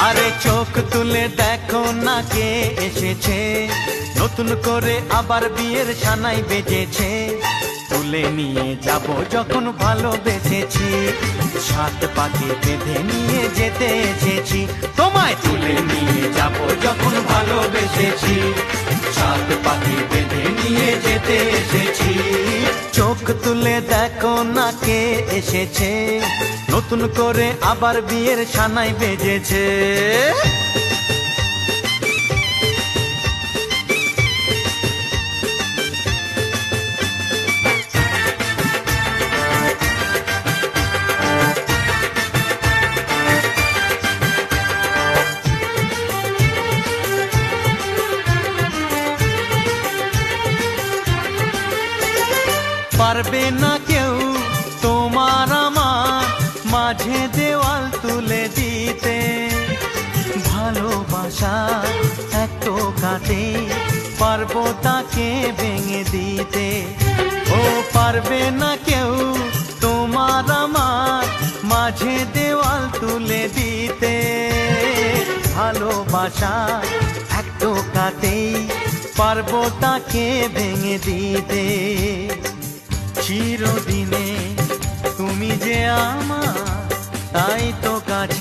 আরে চোখ তুলে দেখো না কে এসেছে, নতুন করে আবার বিয়ের সানাই বেজেছে। তুলে নিয়ে যাব যখন ভালোবেসেছি, সাত পাকে বেঁধে নিয়ে যেতে এসেছি। তোমায় তুলে নিয়ে যাব যখন ভালোবেসেছি, সাত পাকে বেঁধে নিয়ে যেতে এসেছি। চোখ তুলে দেখো না কে এসেছে, নতুন করে আবার বিয়ের সানাই বেজেছে। পারবে না কেউ তোমার আমার মাঝে দেওয়াল তুলে দিতে, ভালোবাসা এত কাটে পারবো তাকে ভেঙে দিতে। ও পারবে না কেউ তোমার আমার মাঝে দেওয়াল তুলে দিতে, ভালোবাসা এত কাটে পারবো তাকে ভেঙে দিতে। চিরদিনে তুমি যে আমার, তাই তো কাছে